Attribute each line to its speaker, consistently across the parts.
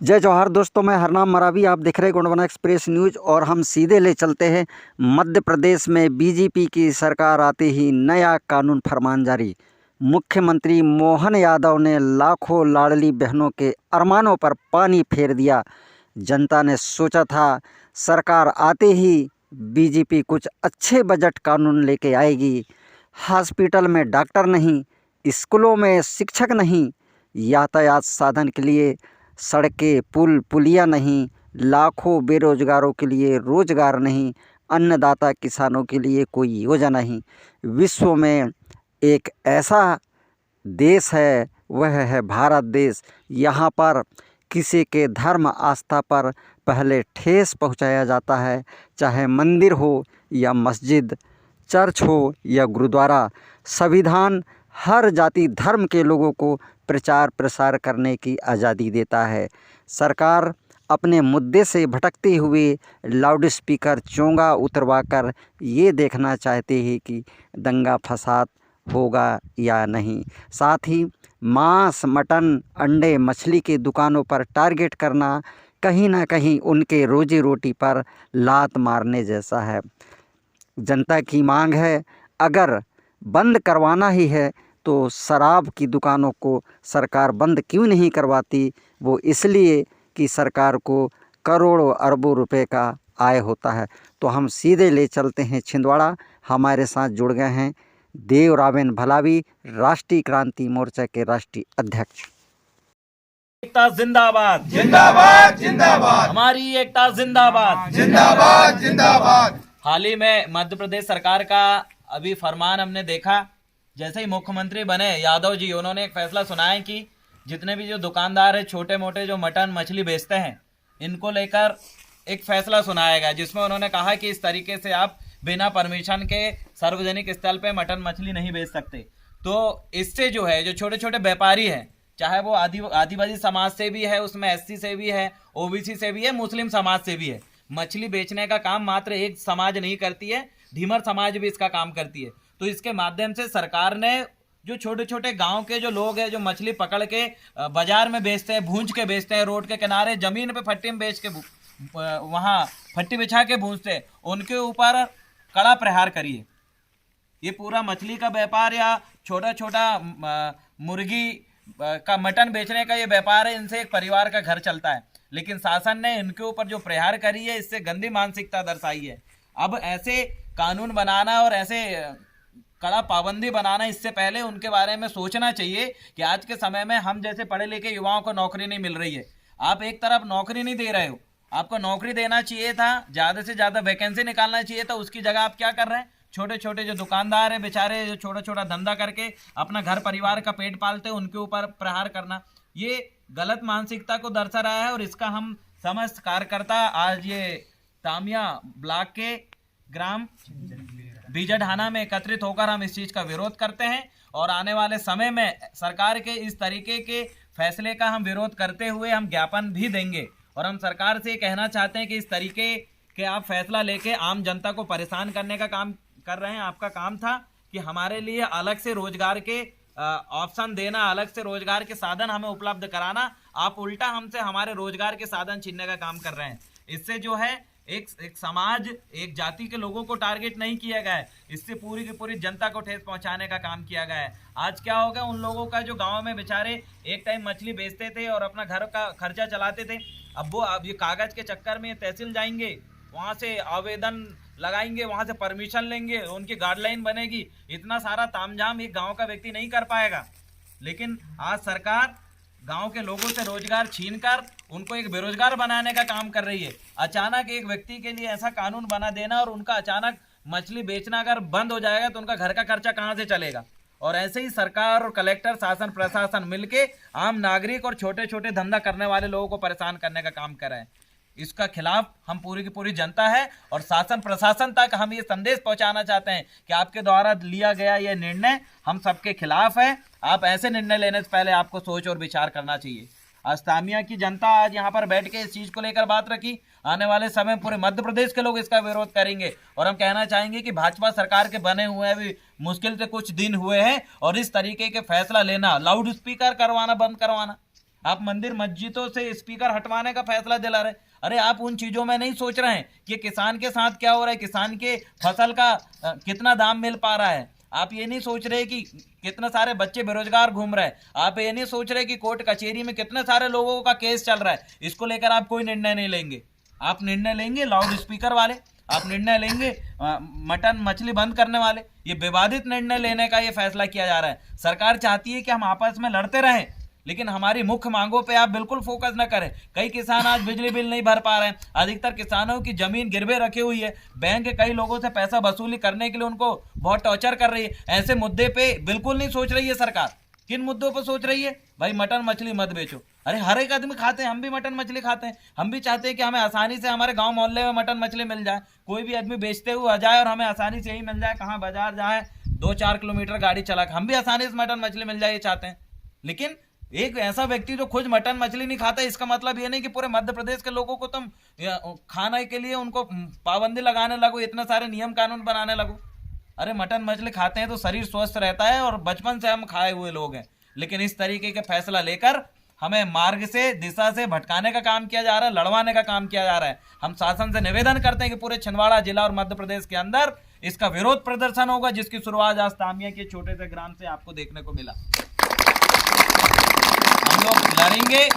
Speaker 1: जय जवाहर दोस्तों, मैं हरनाम मरावी। आप देख रहे हैं गोंडवाना एक्सप्रेस न्यूज़ और हम सीधे ले चलते हैं मध्य प्रदेश में बीजेपी की सरकार आते ही नया कानून फरमान जारी। मुख्यमंत्री मोहन यादव ने लाखों लाडली बहनों के अरमानों पर पानी फेर दिया। जनता ने सोचा था सरकार आते ही बीजेपी कुछ अच्छे बजट कानून लेके आएगी। हॉस्पिटल में डॉक्टर नहीं, स्कूलों में शिक्षक नहीं, यातायात साधन के लिए सड़कें पुल पुलिया नहीं, लाखों बेरोजगारों के लिए रोजगार नहीं, अन्नदाता किसानों के लिए कोई योजना नहीं। विश्व में एक ऐसा देश है, वह है भारत देश। यहाँ पर किसी के धर्म आस्था पर पहले ठेस पहुँचाया जाता है, चाहे मंदिर हो या मस्जिद, चर्च हो या गुरुद्वारा। संविधान हर जाति धर्म के लोगों को प्रचार प्रसार करने की आज़ादी देता है। सरकार अपने मुद्दे से भटकते हुए लाउड स्पीकर चोंगा उतरवाकर ये देखना चाहते हैं कि दंगा फसाद होगा या नहीं। साथ ही मांस, मटन, अंडे, मछली की दुकानों पर टारगेट करना कहीं ना कहीं उनके रोजी रोटी पर लात मारने जैसा है। जनता की मांग है, अगर बंद करवाना ही है तो शराब की दुकानों को सरकार बंद क्यों नहीं करवाती? वो इसलिए कि सरकार को करोड़ों अरबों रुपए का आय होता है। तो हम सीधे ले चलते हैं छिंदवाड़ा। हमारे साथ जुड़ गए हैं देवरावेन भलावी, राष्ट्रीय क्रांति मोर्चा के राष्ट्रीय अध्यक्ष।
Speaker 2: एकता जिंदाबाद
Speaker 3: जिंदाबाद जिंदाबाद
Speaker 2: हमारी एकता जिंदाबाद
Speaker 3: जिंदाबाद जिंदाबाद।
Speaker 2: हाल ही में मध्य प्रदेश सरकार का अभी फरमान हमने देखा। जैसे ही मुख्यमंत्री बने यादव जी, उन्होंने एक फैसला सुनाया कि जितने भी जो दुकानदार है, छोटे मोटे जो मटन मछली बेचते हैं, इनको लेकर एक फैसला सुनाया गया, जिसमें उन्होंने कहा कि इस तरीके से आप बिना परमिशन के सार्वजनिक स्थल पे मटन मछली नहीं बेच सकते। तो इससे जो है, जो छोटे छोटे व्यापारी हैं, चाहे वो आदिवासी समाज से भी है, उसमें एससी से भी है, ओबीसी से भी है, मुस्लिम समाज से भी है। मछली बेचने का काम मात्र एक समाज नहीं करती है, धीमर समाज भी इसका काम करती है। तो इसके माध्यम से सरकार ने जो छोटे छोटे गांव के जो लोग हैं, जो मछली पकड़ के बाजार में बेचते हैं, भूंज के बेचते हैं, रोड के किनारे जमीन पे फट्टी में बेच के वहां फट्टी बिछा के भूंजते हैं, उनके ऊपर कड़ा प्रहार करिए। ये पूरा मछली का व्यापार या छोटा छोटा मुर्गी का मटन बेचने का ये व्यापार है, इनसे एक परिवार का घर चलता है। लेकिन शासन ने इनके ऊपर जो प्रहार करी है, इससे गंदी मानसिकता दर्शाई है। अब ऐसे कानून बनाना और ऐसे कड़ा पाबंदी बनाना, इससे पहले उनके बारे में सोचना चाहिए कि आज के समय में हम जैसे पढ़े लिखे युवाओं को नौकरी नहीं मिल रही है। आप एक तरफ नौकरी नहीं दे रहे हो, आपको नौकरी देना चाहिए था, ज़्यादा से ज़्यादा वैकेंसी निकालना चाहिए था। उसकी जगह आप क्या कर रहे हैं? छोटे छोटे जो दुकानदार हैं बेचारे, जो छोटा छोटा धंधा करके अपना घर परिवार का पेट पालते हैं, उनके ऊपर प्रहार करना, ये गलत मानसिकता को दर्शा रहा है। और इसका हम समस्त कार्यकर्ता आज ये तामिया ब्लॉक के ग्राम बीजाढाना में एकत्रित होकर हम इस चीज का विरोध करते हैं। और आने वाले समय में सरकार के इस तरीके के फैसले का हम विरोध करते हुए हम ज्ञापन भी देंगे। और हम सरकार से कहना चाहते हैं कि इस तरीके के आप फैसला लेके आम जनता को परेशान करने का काम कर रहे हैं। आपका काम था कि हमारे लिए अलग से रोजगार के ऑप्शन देना, अलग से रोजगार के साधन हमें उपलब्ध कराना। आप उल्टा हमसे हमारे रोजगार के साधन छीनने का काम कर रहे हैं। इससे जो है एक समाज, एक जाति के लोगों को टारगेट नहीं किया गया है, इससे पूरी की पूरी जनता को ठेस पहुंचाने का काम किया गया है। आज क्या हो गया, उन लोगों का जो गांव में बेचारे एक टाइम मछली बेचते थे और अपना घर का खर्चा चलाते थे, अब ये कागज के चक्कर में तहसील जाएंगे, वहां से आवेदन लगाएंगे, वहां से परमिशन लेंगे, उनकी गाइडलाइन बनेगी, इतना सारा तामझाम एक गाँव का व्यक्ति नहीं कर पाएगा। लेकिन आज सरकार गांव के लोगों से रोजगार छीनकर उनको एक बेरोजगार बनाने का काम कर रही है। अचानक एक व्यक्ति के लिए ऐसा कानून बना देना और उनका अचानक मछली बेचना अगर बंद हो जाएगा तो उनका घर का खर्चा कहां से चलेगा? और ऐसे ही सरकार और कलेक्टर, शासन, प्रशासन मिलके आम नागरिक और छोटे छोटे धंधा करने वाले लोगों को परेशान करने का काम कर रहे हैं। इसका खिलाफ हम पूरी की पूरी जनता है और शासन प्रशासन तक हम ये संदेश पहुंचाना चाहते हैं कि आपके द्वारा लिया गया ये निर्णय हम सबके खिलाफ है। आप ऐसे निर्णय लेने से पहले आपको सोच और विचार करना चाहिए। अस्तामिया की जनता आज यहाँ पर बैठ के इस चीज को लेकर बात रखी। आने वाले समय पूरे मध्य प्रदेश के लोग इसका विरोध करेंगे। और हम कहना चाहेंगे कि भाजपा सरकार के बने हुए अभी मुश्किल से कुछ दिन हुए हैं और इस तरीके के फैसला लेना, लाउड स्पीकर करवाना बंद करवाना, आप मंदिर मस्जिदों से स्पीकर हटवाने का फैसला दिला रहे। अरे आप उन चीजों में नहीं सोच रहे हैं कि किसान के साथ क्या हो रहा है, किसान के फसल का कितना दाम मिल पा रहा है। आप ये नहीं सोच रहे कि कितने सारे बच्चे बेरोजगार घूम रहे हैं। आप ये नहीं सोच रहे कि कोर्ट कचहरी में कितने सारे लोगों का केस चल रहा है। इसको लेकर आप कोई निर्णय नहीं लेंगे। आप निर्णय लेंगे लाउड स्पीकर वाले, आप निर्णय लेंगे मटन मछली बंद करने वाले। ये विवादित निर्णय लेने का ये फैसला किया जा रहा है। सरकार चाहती है कि हम आपस में लड़ते रहें, लेकिन हमारी मुख्य मांगों पे आप बिल्कुल फोकस न करें। कई किसान आज बिजली बिल नहीं भर पा रहे हैं। अधिकतर किसानों की जमीन गिरवे रखी हुई है। बैंक कई लोगों से पैसा वसूली करने के लिए उनको बहुत टॉर्चर कर रही है। ऐसे मुद्दे पे बिल्कुल नहीं सोच रही है सरकार। किन मुद्दों पर सोच रही है? भाई मटन मछली मत बेचो। अरे हर एक आदमी खाते हैं, हम भी मटन मछली खाते हैं। हम भी चाहते हैं कि हमें आसानी से हमारे गांव मोहल्ले में मटन मछली मिल जाए। कोई भी आदमी बेचते हुए आ जाए और हमें आसानी से ही मिल जाए। कहाँ बाजार जाए 2-4 किलोमीटर गाड़ी चला के हम भी आसानी से मटन मछली मिल जाए, ये चाहते हैं। लेकिन एक ऐसा व्यक्ति जो खुद मटन मछली नहीं खाता, इसका मतलब ये नहीं कि पूरे मध्य प्रदेश के लोगों को तुम खाने के लिए उनको पाबंदी लगाने लगो, इतने सारे नियम कानून बनाने लगो। अरे मटन मछली खाते हैं तो शरीर स्वस्थ रहता है और बचपन से हम खाए हुए लोग हैं। लेकिन इस तरीके के फैसला लेकर हमें मार्ग से दिशा से भटकाने का काम किया जा रहा है, लड़वाने का काम किया जा रहा है। हम शासन से निवेदन करते हैं कि पूरे छिंदवाड़ा जिला और मध्य प्रदेश के अंदर इसका विरोध प्रदर्शन होगा, जिसकी शुरुआत आज तामिया के छोटे से ग्राम से आपको देखने को मिला। हम लोग लड़ेंगे,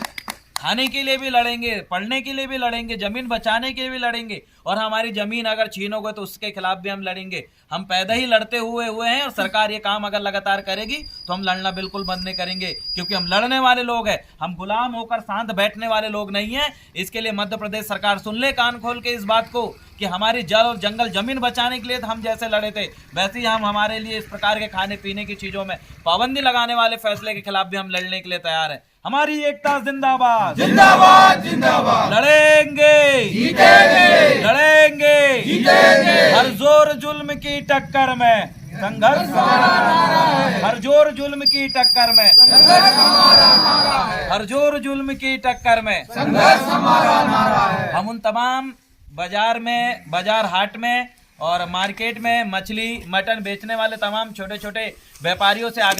Speaker 2: खाने के लिए भी लड़ेंगे, पढ़ने के लिए भी लड़ेंगे, जमीन बचाने के लिए भी लड़ेंगे, और हमारी जमीन अगर छीनोगे तो उसके खिलाफ भी हम लड़ेंगे। हम पैदा ही लड़ते हुए हैं और सरकार ये काम अगर लगातार करेगी तो हम लड़ना बिल्कुल बंद नहीं करेंगे, क्योंकि हम लड़ने वाले लोग हैं। हम गुलाम होकर शांत बैठने वाले लोग नहीं हैं। इसके लिए मध्य प्रदेश सरकार सुन ले कान खोल के इस बात को कि हमारी जल और जंगल जमीन बचाने के लिए हम जैसे लड़े थे, वैसे ही हम हमारे लिए इस प्रकार के खाने पीने की चीजों में पाबंदी लगाने वाले फैसले के खिलाफ भी हम लड़ने के लिए तैयार हैं। हमारी एकता जिंदाबाद,
Speaker 3: जिंदाबाद जिंदाबाद,
Speaker 2: लड़ेंगे
Speaker 3: जीतेंगे,
Speaker 2: लड़ेंगे,
Speaker 3: जीतेंगे।
Speaker 2: हर जोर जुल्म की टक्कर में संघर्ष हमारा नारा है। हर जोर जुल्म की टक्कर में
Speaker 3: संघर्ष हमारा नारा है।
Speaker 2: हर जोर जुल्म की टक्कर में
Speaker 3: संघर्ष हमारा नारा है।
Speaker 2: हम उन तमाम बाजार में, बाजार हाट में और मार्केट में मछली मटन बेचने वाले तमाम छोटे छोटे व्यापारियों से